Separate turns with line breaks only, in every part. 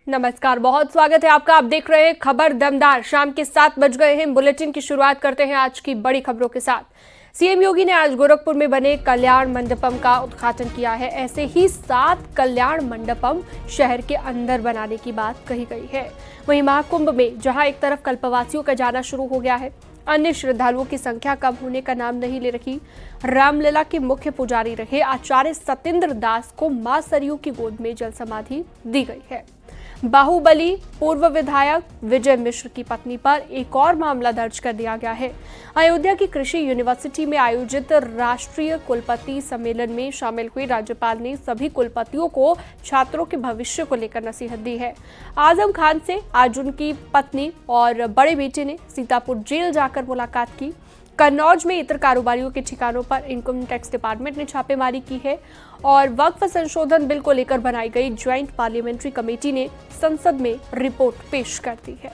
नमस्कार, बहुत स्वागत है आपका। आप देख रहे हैं खबर दमदार। शाम के 7 बज गए हैं। बुलेटिन की शुरुआत करते हैं आज की बड़ी खबरों के साथ। सीएम योगी ने आज गोरखपुर में बने कल्याण मंडपम का उद्घाटन किया है। ऐसे ही 7 कल्याण मंडपम शहर के अंदर बनाने की बात कही गई है। वहीं महाकुंभ में जहां एक तरफ कल्पवासियों का जाना शुरू हो गया है, अन्य श्रद्धालुओं की संख्या कम होने का नाम नहीं ले रही। रामलला के मुख्य पुजारी रहे आचार्य सत्येंद्र दास को मां सरयू की गोद में जल समाधि दी गई है। बाहुबली पूर्व विधायक विजय मिश्र की पत्नी पर एक और मामला दर्ज कर दिया गया है। अयोध्या की कृषि यूनिवर्सिटी में आयोजित राष्ट्रीय कुलपति सम्मेलन में शामिल हुए राज्यपाल ने सभी कुलपतियों को छात्रों के भविष्य को लेकर नसीहत दी है। आजम खान से आज उनकी पत्नी और बड़े बेटे ने सीतापुर जेल जाकर मुलाकात की। कन्नौज में इतर कारोबारियों के ठिकानों पर इनकम टैक्स डिपार्टमेंट ने छापेमारी की है और वक्फ संशोधन बिल को लेकर बनाई गई ज्वाइंट पार्लियामेंट्री कमेटी ने संसद में रिपोर्ट पेश कर दी है।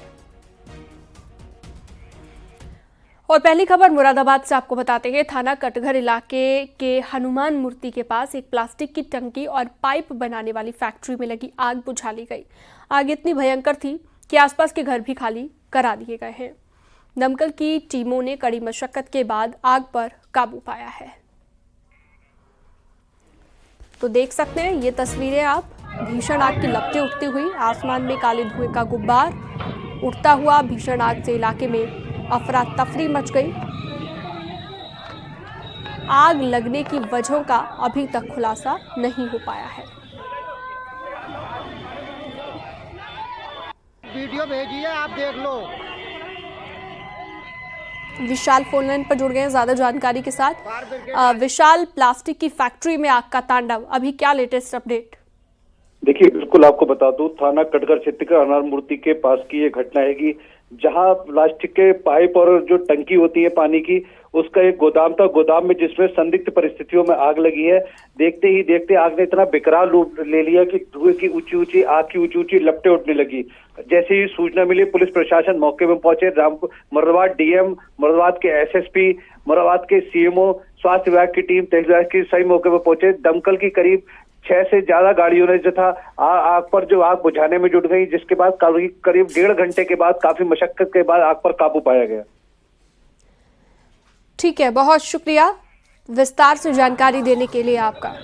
और पहली खबर मुरादाबाद से आपको बताते हैं। थाना कटघर इलाके के हनुमान मूर्ति के पास एक प्लास्टिक की टंकी और पाइप बनाने वाली फैक्ट्री में लगी आग बुझा ली गई। आग इतनी भयंकर थी कि आसपास के घर भी खाली करा दिए गए हैं। दमकल की टीमों ने कड़ी मशक्कत के बाद आग पर काबू पाया है। तो देख सकते हैं ये तस्वीरें आप, भीषण आग की लपटें उठती हुई, आसमान में काले धुएं का गुब्बार उड़ता हुआ। भीषण आग से इलाके में अफरा तफरी मच गई। आग लगने की वजहों का अभी तक खुलासा नहीं हो पाया है।
वीडियो भेजिए, आप देख लो।
विशाल फोन लाइन पर जुड़ गए हैं ज्यादा जानकारी के साथ। विशाल, प्लास्टिक की फैक्ट्री में आग का तांडव, अभी क्या लेटेस्ट अपडेट?
देखिए, बिल्कुल आपको बता दूं, थाना कटघर क्षेत्र का हनुमान मूर्ति के पास की ये घटना है कि जहां प्लास्टिक के पाइप और जो टंकी होती है पानी की, उसका एक गोदाम था। गोदाम में जिसमें संदिग्ध परिस्थितियों में आग लगी है। देखते ही देखते आग ने इतना विकराल रूप ले लिया कि धुएं की ऊंची ऊंची, आग की ऊंची ऊंची लपटें उठने लगी। जैसे ही सूचना मिली, पुलिस प्रशासन मौके में पहुंचे। मुरादाबाद डीएम, मुरादाबाद के एसएसपी, मुरादाबाद के सीएमओ, स्वास्थ्य विभाग की टीम, तहसील विभाग की सही मौके पर पहुंचे। दमकल की करीब 6 से ज्यादा गाड़ियों ने जो था आग पर जो आग बुझाने में जुट गई, जिसके बाद करीब 1.5 घंटे के बाद काफी मशक्कत के बाद आग पर काबू पाया गया।
ठीक है, बहुत शुक्रिया विस्तार से जानकारी देने के लिए आपका।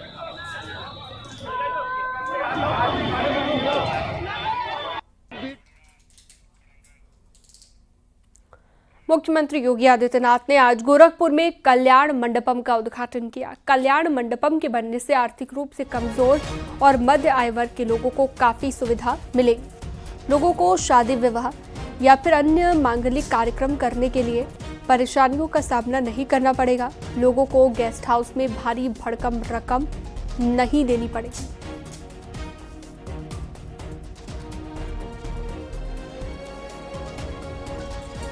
मुख्यमंत्री योगी आदित्यनाथ ने आज गोरखपुर में कल्याण मंडपम का उद्घाटन किया। कल्याण मंडपम के बनने से आर्थिक रूप से कमजोर और मध्य आय वर्ग के लोगों को काफी सुविधा मिलेगी। लोगों को शादी विवाह या फिर अन्य मांगलिक कार्यक्रम करने के लिए परेशानियों का सामना नहीं करना पड़ेगा। लोगों को गेस्ट हाउस में भारी भरकम रकम नहीं देनी पड़ेगी।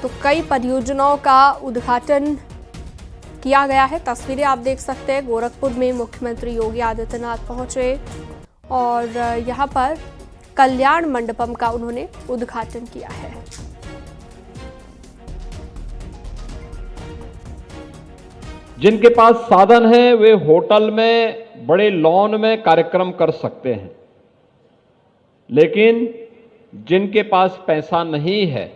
तो कई परियोजनाओं का उद्घाटन किया गया है। तस्वीरें आप देख सकते हैं। गोरखपुर में मुख्यमंत्री योगी आदित्यनाथ पहुंचे और यहां पर कल्याण मंडपम का उन्होंने उद्घाटन किया है।
जिनके पास साधन है वे होटल में, बड़े लॉन में कार्यक्रम कर सकते हैं, लेकिन जिनके पास पैसा नहीं है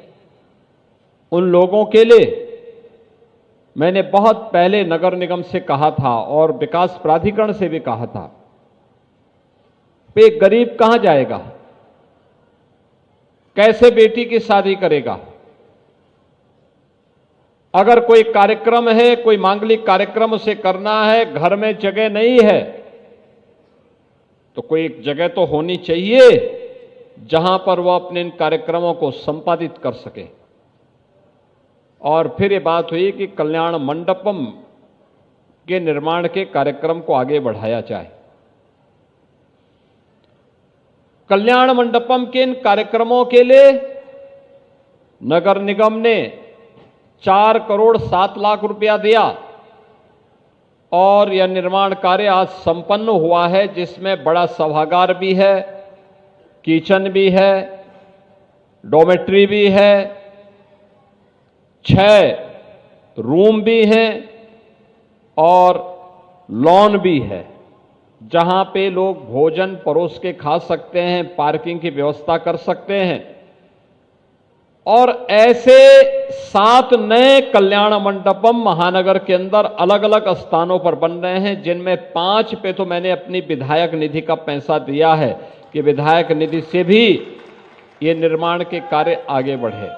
उन लोगों के लिए मैंने बहुत पहले नगर निगम से कहा था और विकास प्राधिकरण से भी कहा था, एक गरीब कहां जाएगा, कैसे बेटी की शादी करेगा? अगर कोई कार्यक्रम है, कोई मांगलिक कार्यक्रम उसे करना है, घर में जगह नहीं है, तो कोई एक जगह तो होनी चाहिए जहां पर वह अपने इन कार्यक्रमों को संपादित कर सके। और फिर ये बात हुई कि कल्याण मंडपम के निर्माण के कार्यक्रम को आगे बढ़ाया जाए। कल्याण मंडपम के इन कार्यक्रमों के लिए नगर निगम ने 4 करोड़ 7 लाख रुपया दिया और यह निर्माण कार्य आज संपन्न हुआ है, जिसमें बड़ा सभागार भी है, किचन भी है, डॉर्मेट्री भी है, 6 रूम भी हैं और लॉन भी है। जहां पे लोग भोजन परोस के खा सकते हैं, पार्किंग की व्यवस्था कर सकते हैं। और ऐसे 7 नए कल्याण मंडपम महानगर के अंदर अलग अलग स्थानों पर बन रहे हैं, जिनमें 5 पे तो मैंने अपनी विधायक निधि का पैसा दिया है कि विधायक निधि से भी ये निर्माण के कार्य आगे बढ़े।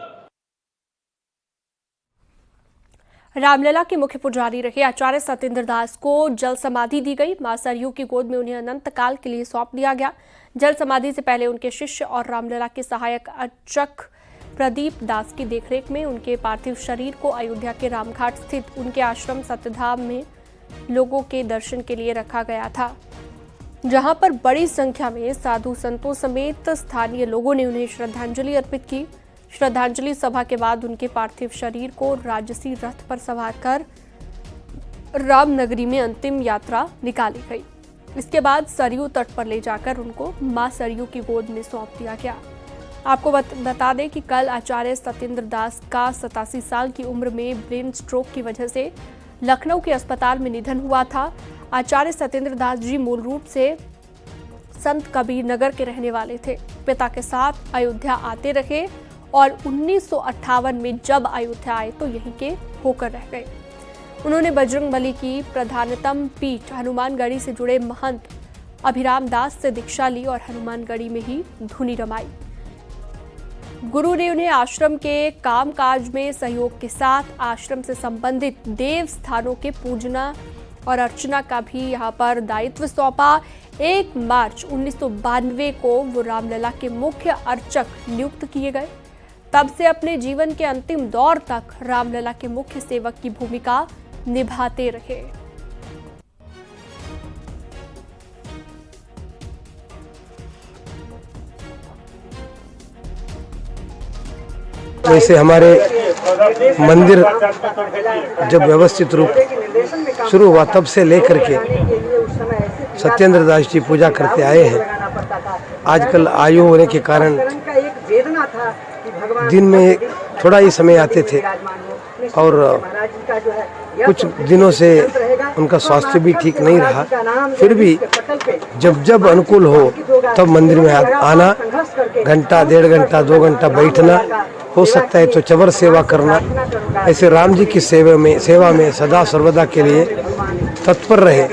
रामलला के मुख्य पुजारी रहे आचार्य सत्येंद्र दास को जल समाधि दी गई। मां सरयू की गोद में उन्हें अनंत काल के लिए सौंप दिया गया। जल समाधि से पहले उनके शिष्य और रामलला के सहायक अर्चक प्रदीप दास की देखरेख में उनके पार्थिव शरीर को अयोध्या के रामघाट स्थित उनके आश्रम सत्यधाम में लोगों के दर्शन के लिए रखा गया था, जहां पर बड़ी संख्या में साधु संतों समेत स्थानीय लोगों ने उन्हें श्रद्धांजलि अर्पित की। श्रद्धांजलि सभा के बाद उनके पार्थिव शरीर को राजसी रथ पर सवार कर रामनगरी में अंतिम यात्रा निकाली गई। इसके बाद सरयू तट पर ले जाकर उनको मां सरयू की गोद में सौंप दिया गया। आपको बता दें कि कल आचार्य सत्येंद्र दास का 87 साल की उम्र में ब्रेन स्ट्रोक की वजह से लखनऊ के अस्पताल में निधन हुआ था। आचार्य सत्येंद्र दास जी मूल रूप से संत कबीर नगर के रहने वाले थे। पिता के साथ अयोध्या आते रहे और 1958 में जब अयोध्या आए तो यहीं के होकर रह गए। उन्होंने बजरंगबली की प्रधानतम पीठ हनुमानगढ़ी से जुड़े महंत अभिराम दास से दीक्षा ली और हनुमानगढ़ी में ही धुनी रमाई। गुरु ने उन्हें आश्रम के कामकाज में सहयोग के साथ आश्रम से संबंधित देव स्थानों के पूजना और अर्चना का भी यहाँ पर दायित्व सौंपा। 1 मार्च 1992 को वो रामलला के मुख्य अर्चक नियुक्त किए गए। तब से अपने जीवन के अंतिम दौर तक रामलला के मुख्य सेवक की भूमिका निभाते रहे।
जैसे हमारे मंदिर जब व्यवस्थित रूप शुरू हुआ तब से लेकर के सत्येंद्र दास जी पूजा करते आए हैं। आजकल आयु होने के कारण दिन में थोड़ा ही समय आते थे और कुछ दिनों से उनका स्वास्थ्य भी ठीक नहीं रहा। फिर भी जब जब अनुकूल हो तब मंदिर में आना, घंटा 1.5 घंटा 2 घंटा बैठना, हो सकता है तो चबर सेवा करना, ऐसे राम जी की सेवा में सदा सर्वदा के लिए तत्पर रहे।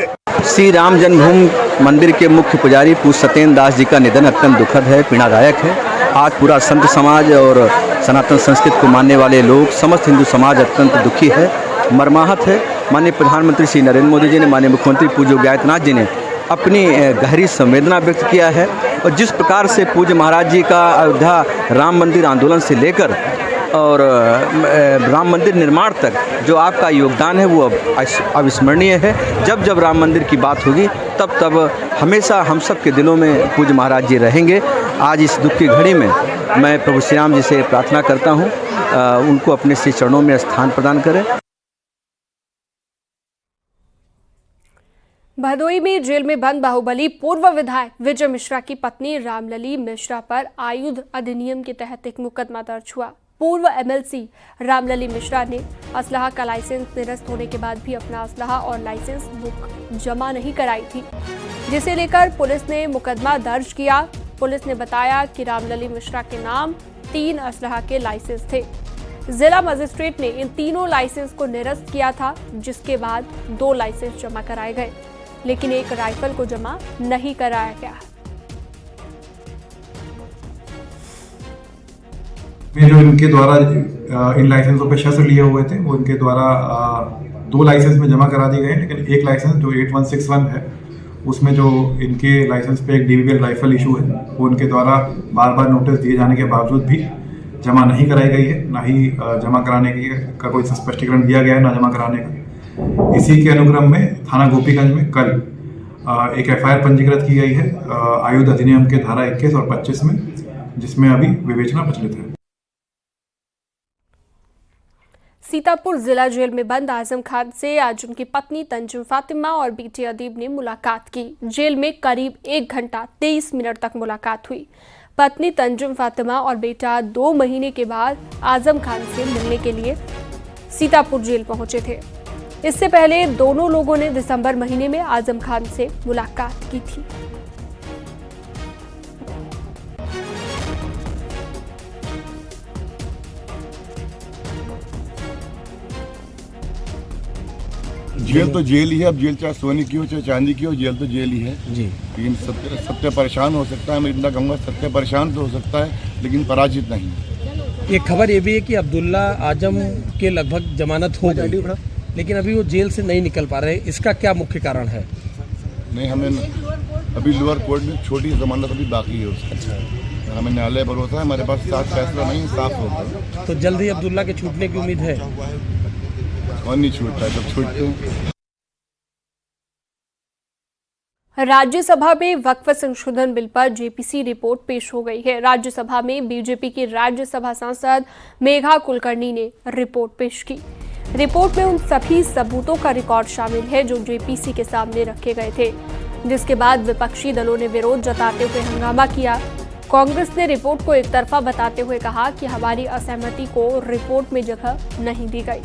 श्री राम जन्मभूमि मंदिर के मुख्य पुजारी पूज्य सत्येंद्र दास जी का निधन अत्यंत दुखद है, पीड़ादायक है। आज पूरा संत समाज और सनातन संस्कृति को मानने वाले लोग, समस्त हिंदू समाज अत्यंत दुखी है, मर्माहत है। माननीय प्रधानमंत्री श्री नरेंद्र मोदी जी ने, माननीय मुख्यमंत्री पूज्य योगी आदित्यनाथ जी ने अपनी गहरी संवेदना व्यक्त किया है और जिस प्रकार से पूज्य महाराज जी का अयोध्या राम मंदिर आंदोलन से लेकर और राम मंदिर निर्माण तक जो आपका योगदान है वो अविस्मरणीय है। जब जब राम मंदिर की बात होगी तब तब हमेशा हम सब के दिलों में पूज्य महाराज जी रहेंगे। आज इस दुख की घड़ी में मैं प्रभु श्री राम जी से प्रार्थना करता हूँ उनको अपने श्री चरणों में स्थान प्रदान करें।
भदोई में जेल में बंद बाहुबली पूर्व विधायक विजय मिश्रा की पत्नी रामलली मिश्रा पर आयुध अधिनियम के तहत एक मुकदमा दर्ज हुआ। पूर्व एमएलसी रामलली मिश्रा ने असलाह का लाइसेंस निरस्त होने के बाद भी अपना असलाह और लाइसेंस बुक जमा नहीं कराई थी, जिसे लेकर पुलिस ने मुकदमा दर्ज किया। पुलिस ने बताया कि रामलली मिश्रा के नाम 3 असलाह के लाइसेंस थे। जिला मजिस्ट्रेट ने इन तीनों लाइसेंस को निरस्त किया था, जिसके बाद 2 लाइसेंस जमा कराए गए, लेकिन एक राइफल को जमा नहीं कराया गया।
जो इनके द्वारा इन लाइसेंसों पे शस्त्र लिए हुए थे वो इनके द्वारा 2 लाइसेंस में जमा करा दिए गए, लेकिन एक लाइसेंस जो 8161 है उसमें जो इनके लाइसेंस पे एक DBBL राइफल इशू है वो इनके द्वारा बार बार नोटिस दिए जाने के बावजूद भी जमा नहीं कराई गई है, ना ही जमा कराने का कोई स्पष्टीकरण दिया गया है, ना जमा कराने का। इसी के अनुक्रम में थाना गोपीगंज में कल एक FIR पंजीकृत की गई है आयुध अधिनियम के धारा 21 और 25 में, जिसमें अभी विवेचना प्रचलित है।
सीतापुर जिला जेल में बंद आजम खान से आज उनकी पत्नी तंजुम फातिमा और बेटे अदीब ने मुलाकात की। जेल में करीब 1 घंटा 23 मिनट तक मुलाकात हुई। पत्नी तंजुम फातिमा और बेटा 2 महीने के बाद आजम खान से मिलने के लिए सीतापुर जेल पहुंचे थे। इससे पहले दोनों लोगों ने दिसंबर महीने में आजम खान से मुलाकात की थी।
जेल तो जेल ही है। अब जेल चाहे सोने की हो चाहे चांदी की हो, जेल तो जेल ही है जी। लेकिन सत्य परेशान हो सकता है, मैं इतना कहूँगा सत्य परेशान तो हो सकता है लेकिन पराजित नहीं।
एक खबर ये भी है कि अब्दुल्ला आजम के लगभग जमानत हो गई है, लेकिन अभी वो जेल से नहीं निकल पा रहे, इसका क्या मुख्य कारण है?
नहीं, हमें अभी लोअर कोर्ट में छोटी जमानत अभी बाकी है उसका। अच्छा, हमें न्यायालय भरोसा है, हमारे पास साफ फैसला नहीं, साफ होगा।
तो जल्द ही अब्दुल्ला के छूटने की उम्मीद है?
और नहीं छूटता है, जब छूटते हैं।
राज्यसभा में वक्फ संशोधन बिल पर जेपीसी रिपोर्ट पेश हो गई है। राज्यसभा में बीजेपी की राज्यसभा सांसद मेघा कुलकर्णी ने रिपोर्ट पेश की। रिपोर्ट में उन सभी सबूतों का रिकॉर्ड शामिल है जो जेपीसी के सामने रखे गए थे, जिसके बाद विपक्षी दलों ने विरोध जताते हुए हंगामा किया। कांग्रेस ने रिपोर्ट को एकतरफा बताते हुए कहा कि हमारी असहमति को रिपोर्ट में जगह नहीं दी गई।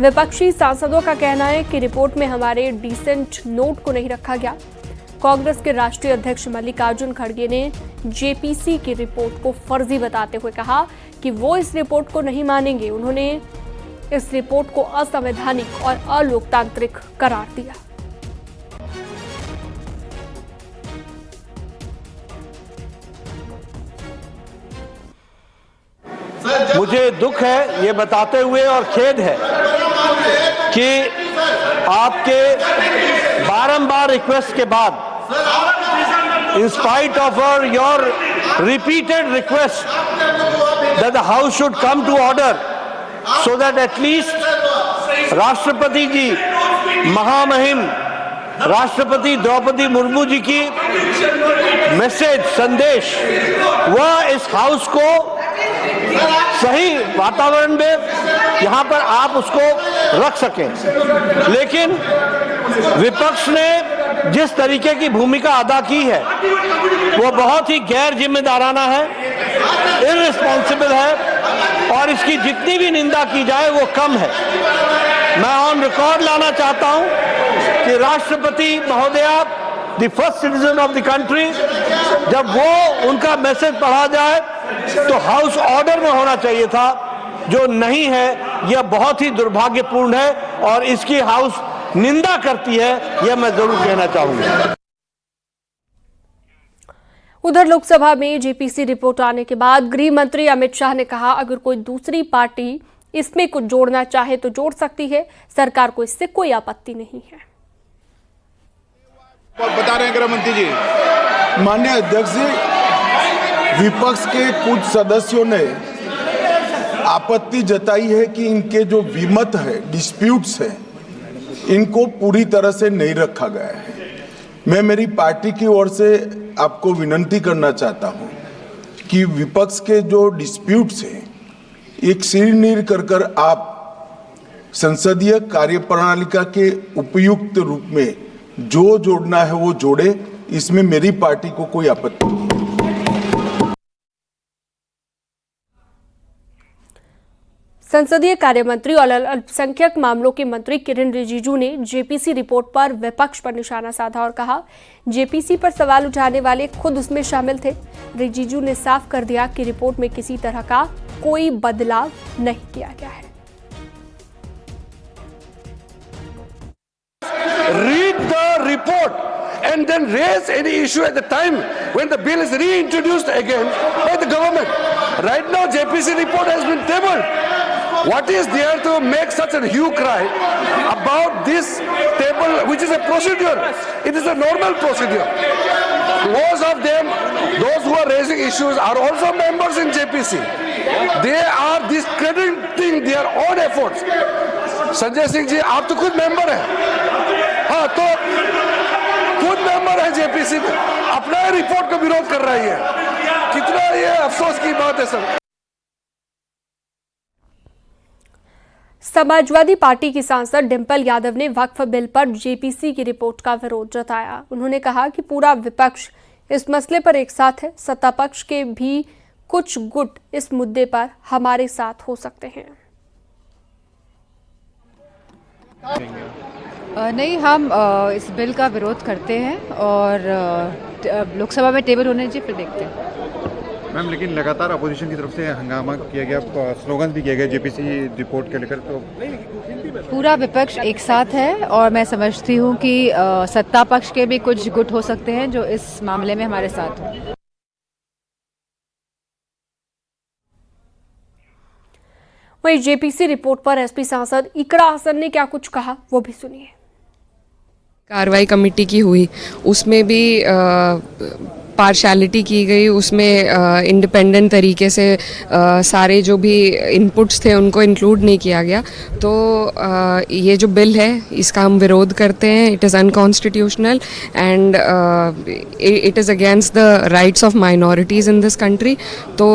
विपक्षी सांसदों का कहना है कि रिपोर्ट में हमारे डिसेंट नोट को नहीं रखा गया। कांग्रेस के राष्ट्रीय अध्यक्ष मल्लिकार्जुन खड़गे ने जेपीसी की रिपोर्ट को फर्जी बताते हुए कहा कि वो इस रिपोर्ट को नहीं मानेंगे। उन्होंने इस रिपोर्ट को असंवैधानिक और अलोकतांत्रिक करार दिया।
मुझे दुख है ये बताते हुए और खेद है कि आपके बारंबार रिक्वेस्ट के बाद, in spite of your repeated request that the house should come to order so that at least राष्ट्रपति जी, महामहिम राष्ट्रपति द्रौपदी मुर्मू जी की मैसेज, संदेश, वह इस हाउस को सही वातावरण में यहां पर आप उसको रख सकें। लेकिन विपक्ष ने जिस तरीके की भूमिका अदा की है वो बहुत ही गैर जिम्मेदाराना है, इररिस्पॉन्सिबल है और इसकी जितनी भी निंदा की जाए वो कम है। मैं ऑन रिकॉर्ड लाना चाहता हूं कि राष्ट्रपति महोदया, the first citizen of the country, जब वो उनका मैसेज पढ़ा जाए तो हाउस ऑर्डर में होना चाहिए था, जो नहीं है। यह बहुत ही दुर्भाग्यपूर्ण है और इसकी हाउस निंदा करती है, यह मैं जरूर कहना चाहूंगा।
उधर लोकसभा में जेपीसी रिपोर्ट आने के बाद गृह मंत्री अमित शाह ने कहा, अगर कोई दूसरी पार्टी इसमें कुछ जोड़ना चाहे तो जोड़ सकती है, सरकार को इससे कोई आपत्ति नहीं है।
बता रहे हैं गृह मंत्री जी। माननीय अध्यक्ष जी, विपक्ष के कुछ सदस्यों ने आपत्ति जताई है कि इनके जो विमत है, डिस्प्यूट्स है, इनको पूरी तरह से नहीं रखा गया है। मैं मेरी पार्टी की ओर से आपको विनती करना चाहता हूं कि विपक्ष के जो डिस्प्यूट्स हैं, एक सिरनीर कर आप संसदीय कार्यप्रणालिका के उपयुक्त रूप में जो जोड़ना है वो जोड़े। इसमें मेरी पार्टी को कोई आपत्ति नहीं है।
संसदीय कार्य मंत्री और अल्पसंख्यक मामलों के मंत्री किरेन रिजिजू ने जेपीसी रिपोर्ट पर विपक्ष पर निशाना साधा और कहा, जेपीसी पर सवाल उठाने वाले खुद उसमें शामिल थे। रिजिजू ने साफ कर दिया कि रिपोर्ट में किसी तरह का कोई बदलाव नहीं किया गया है।
Read the report and then raise any issue at the time when the bill is reintroduced again by the government. Right now, JPC report has been tabled. What is there to make such a hue cry about this table, which is a procedure? It is a normal procedure. Most of them, those who are raising issues, are also members in JPC. They are discrediting their own efforts. Sanjay Singh ji, आप तो खुद member हैं। हाँ, तो खुद member है JPC में, अपना रिपोर्ट का विरोध कर रही है। कितना ये अफसोस की बात है सर।
समाजवादी पार्टी की सांसद डिंपल यादव ने वक्फ बिल पर जेपीसी की रिपोर्ट का विरोध जताया। उन्होंने कहा कि पूरा विपक्ष इस मसले पर एक साथ है, सत्ता पक्ष के भी कुछ गुट इस मुद्दे पर हमारे साथ हो सकते हैं।
नहीं, हम इस बिल का विरोध करते हैं और लोकसभा में टेबल होने चाहिए, फिर देखते हैं।
मैम, लेकिन लगातार अपोजिशन की तरफ से हंगामा किया गया, स्लोगन भी किए गए जेपीसी रिपोर्ट के लेकर, तो
पूरा विपक्ष एक साथ है और मैं समझती हूँ कि सत्ता पक्ष के भी कुछ गुट हो सकते हैं जो इस मामले में हमारे साथ हो।
वहीं जेपीसी रिपोर्ट पर एसपी सांसद इकरा हसन ने क्या कुछ कहा, वो भी सुनिए।
कार्रवाई कमेटी की हुई, उसमें भी पार्शलिटी की गई, उसमें इंडिपेंडेंट तरीके से सारे जो भी इनपुट्स थे उनको इंक्लूड नहीं किया गया। तो ये जो बिल है इसका हम विरोध करते हैं। It is unconstitutional and it is against the rights of minorities in this country. तो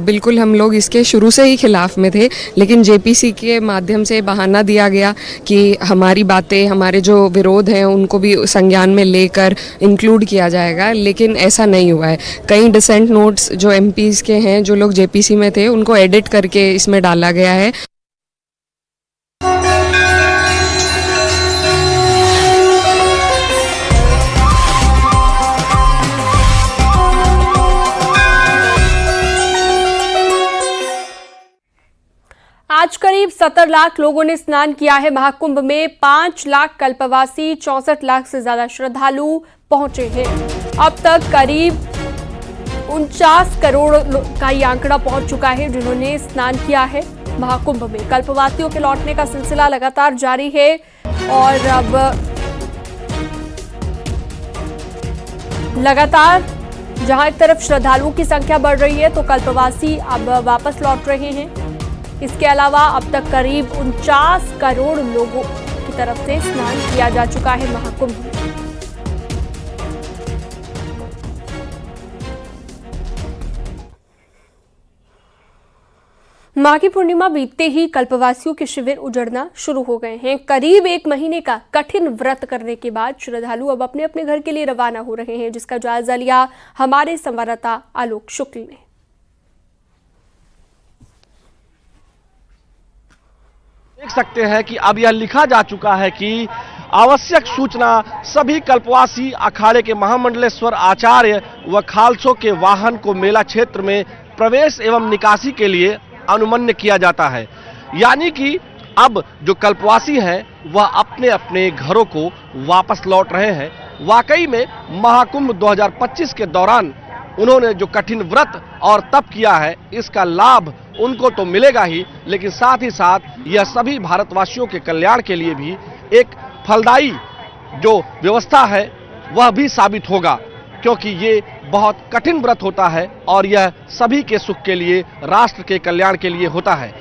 बिल्कुल हम लोग इसके शुरू से ही खिलाफ में थे, लेकिन जेपीसी के माध्यम से बहाना दिया गया कि हमारी बातें, हमारे जो विरोध हैं उनको भी संज्ञान में लेकर इंक्लूड किया जाएगा, लेकिन ऐसा नहीं हुआ है। कई डिसेंट नोट्स जो एमपीज के हैं, जो लोग जेपीसी में थे, उनको एडिट करके इसमें डाला गया है।
आज करीब 70 लाख लोगों ने स्नान किया है। महाकुंभ में 5 लाख कल्पवासी, 64 लाख से ज्यादा श्रद्धालु पहुंचे हैं। अब तक करीब 49 करोड़ का ये आंकड़ा पहुंच चुका है जिन्होंने स्नान किया है महाकुंभ में। कल्पवासियों के लौटने का सिलसिला लगातार जारी है और अब लगातार जहां एक तरफ श्रद्धालुओं की संख्या बढ़ रही है तो कल्पवासी अब वापस लौट रहे हैं। इसके अलावा अब तक करीब 49 करोड़ लोगों की तरफ से स्नान किया जा चुका है महाकुंभ में। माघी पूर्णिमा बीतते ही कल्पवासियों के शिविर उजड़ना शुरू हो गए हैं। करीब 1 महीने का कठिन व्रत करने के बाद श्रद्धालु अब अपने अपने घर के लिए रवाना हो रहे हैं, जिसका जायजा लिया हमारे संवाददाता आलोक शुक्ल ने।
देख सकते हैं कि अब यह लिखा जा चुका है कि आवश्यक सूचना सभी कल्पवासी अखाड़े के महामंडलेश्वर आचार्य व खालसों के वाहन को मेला क्षेत्र में प्रवेश एवं निकासी के लिए अनुमन्य किया जाता है। यानी कि अब जो कल्पवासी हैं वह अपने अपने घरों को वापस लौट रहे हैं। वाकई में महाकुंभ 2025 के दौरान उन्होंने जो कठिन व्रत और तप किया है, इसका लाभ उनको तो मिलेगा ही, लेकिन साथ ही साथ यह सभी भारतवासियों के कल्याण के लिए भी एक फलदायी जो व्यवस्था है वह भी साबित होगा, क्योंकि ये बहुत कठिन व्रत होता है और यह सभी के सुख के लिए, राष्ट्र के कल्याण के लिए होता है।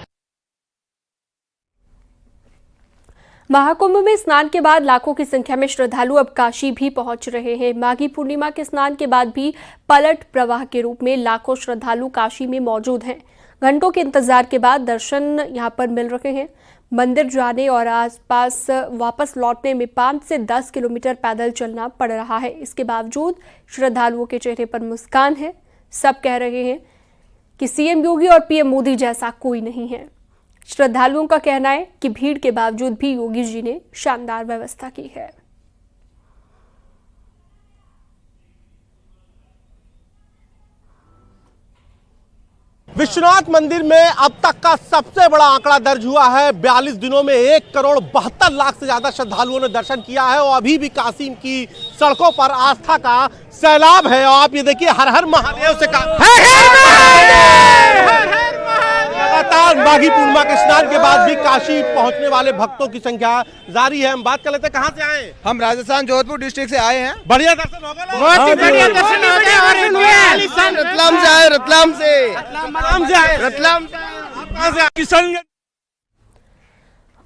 महाकुंभ में स्नान के बाद लाखों की संख्या में श्रद्धालु अब काशी भी पहुंच रहे हैं। माघी पूर्णिमा के स्नान के बाद भी पलट प्रवाह के रूप में लाखों श्रद्धालु काशी में मौजूद हैं। घंटों के इंतजार के बाद दर्शन यहां पर मिल रहे हैं। मंदिर जाने और आसपास वापस लौटने में 5 से 10 किलोमीटर पैदल चलना पड़ रहा है। इसके बावजूद श्रद्धालुओं के चेहरे पर मुस्कान है। सब कह रहे हैं कि सीएम योगी और पीएम मोदी जैसा कोई नहीं है। श्रद्धालुओं का कहना है कि भीड़ के बावजूद भी योगी जी ने शानदार व्यवस्था की है।
विश्वनाथ मंदिर में अब तक का सबसे बड़ा आंकड़ा दर्ज हुआ है। 42 दिनों में 1 करोड़ 72 लाख से ज्यादा श्रद्धालुओं ने दर्शन किया है और अभी भी काशी की सड़कों पर आस्था का सैलाब है। और आप ये देखिए, हर हर महादेव से लगातार माघी पूर्णिमा के स्नान के बाद भी काशी पहुंचने वाले भक्तों की संख्या जारी है। हम बात कर लेते हैं, कहां से आए?
हम राजस्थान जोधपुर डिस्ट्रिक्ट से आए हैं।
बढ़िया दर्शन हो गए?
बहुत ही बढ़िया दर्शन हुए। रतलाम से आए, रतलाम से
किशन।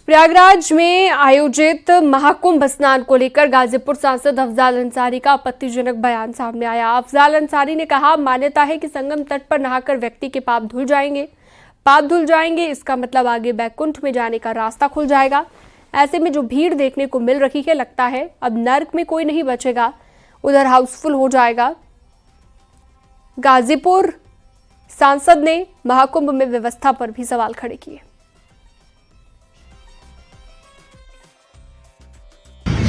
प्रयागराज में आयोजित महाकुंभ स्नान को लेकर गाजीपुर सांसद अफजाल अंसारी का आपत्तिजनक बयान सामने आया। अफजाल अंसारी ने कहा, मान्यता है कि संगम तट पर नहाकर व्यक्ति के पाप धुल जाएंगे। पाप धुल जाएंगे इसका मतलब आगे बैकुंठ में जाने का रास्ता खुल जाएगा। ऐसे में जो भीड़ देखने को मिल रही है, लगता है अब नर्क में कोई नहीं बचेगा, उधर हाउसफुल हो जाएगा। गाजीपुर सांसद ने महाकुंभ में व्यवस्था पर भी सवाल खड़े किए।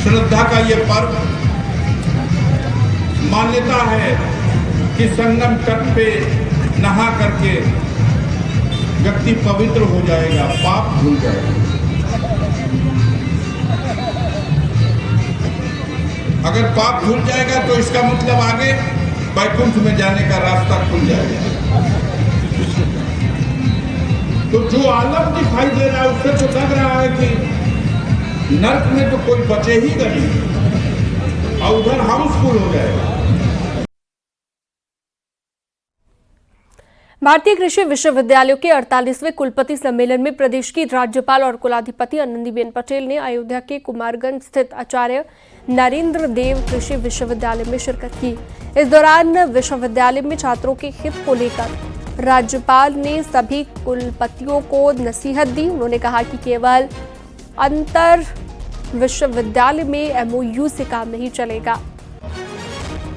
श्रद्धा का ये पर्व मान्यता है कि संगम तट पे नहा करके व्यक्ति पवित्र हो जाएगा, पाप धुल जाएगा। अगर पाप धुल जाएगा तो इसका मतलब आगे वैकुंठ में जाने का रास्ता खुल जाएगा। तो जो आलम दिखाई दे रहा है उससे तो लग रहा है कि नर्क में तो कोई बचे ही नहीं और उधर हाउसफुल हो जाएगा।
भारतीय कृषि विश्वविद्यालयों के 48वें कुलपति सम्मेलन में प्रदेश की राज्यपाल और कुलाधिपति आनंदीबेन पटेल ने अयोध्या के कुमारगंज स्थित आचार्य नरेंद्र देव कृषि विश्वविद्यालय में शिरकत की। इस दौरान विश्वविद्यालय में छात्रों के हित को लेकर राज्यपाल ने सभी कुलपतियों को नसीहत दी। उन्होंने कहा कि केवल अंतर विश्वविद्यालय में एमओयू से काम नहीं चलेगा,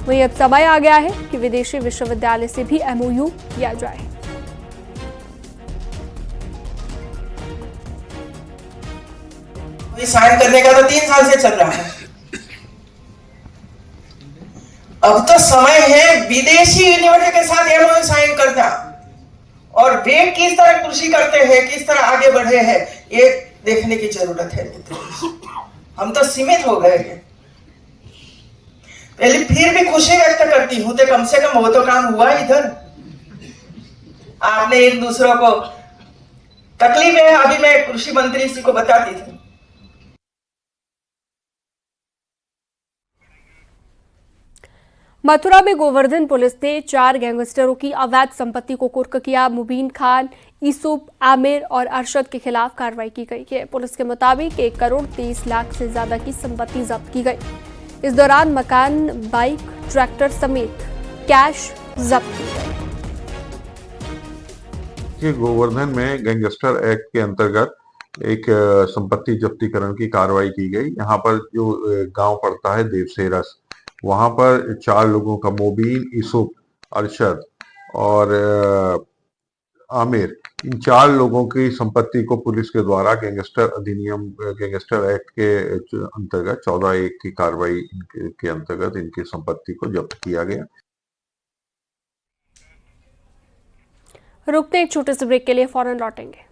वहीं अब समय आ गया है कि विदेशी विश्वविद्यालय से भी एमओयू किया जाए।
साइन करने का तो 3 साल से चल रहा है। अब तो समय है विदेशी यूनिवर्सिटी के साथ एमओयू साइन करता, और वे किस तरह कृषि करते हैं, किस तरह आगे बढ़े हैं, ये देखने की जरूरत है। हम तो सीमित हो गए हैं। पहले फिर भी खुशी व्यक्त करती हूँ, तो कम से कम वो तो काम हुआ इधर। आपने एक दूसरों को तकलीफ है, अभी मैं कृषि मंत्री जी को बताती थी।
मथुरा में गोवर्धन पुलिस ने 4 गैंगस्टरों की अवैध संपत्ति को कुर्क किया। मुबीन खान, यूसुफ, आमिर और अरशद के खिलाफ कार्रवाई की गई है। पुलिस के मुताबिक 1 करोड़ 30 लाख से ज्यादा की संपत्ति जब्त की गई। इस दौरान मकान, बाइक, ट्रैक्टर समेत कैश जब्त की गई।
गोवर्धन में गैंगस्टर एक्ट के अंतर्गत एक संपत्ति जब्तीकरण की कार्रवाई की गई। यहाँ पर जो गांव पड़ता है देवसेरस, वहां पर 4 लोगों का, मोबीन, यूसुफ, अरशद और आमिर, इन 4 लोगों की संपत्ति को पुलिस के द्वारा गैंगस्टर अधिनियम, गैंगस्टर एक्ट के अंतर्गत 14(1) की कार्रवाई के अंतर्गत इनकी संपत्ति को जब्त किया गया।
रुकते एक छोटे से ब्रेक के लिए, फौरन लौटेंगे।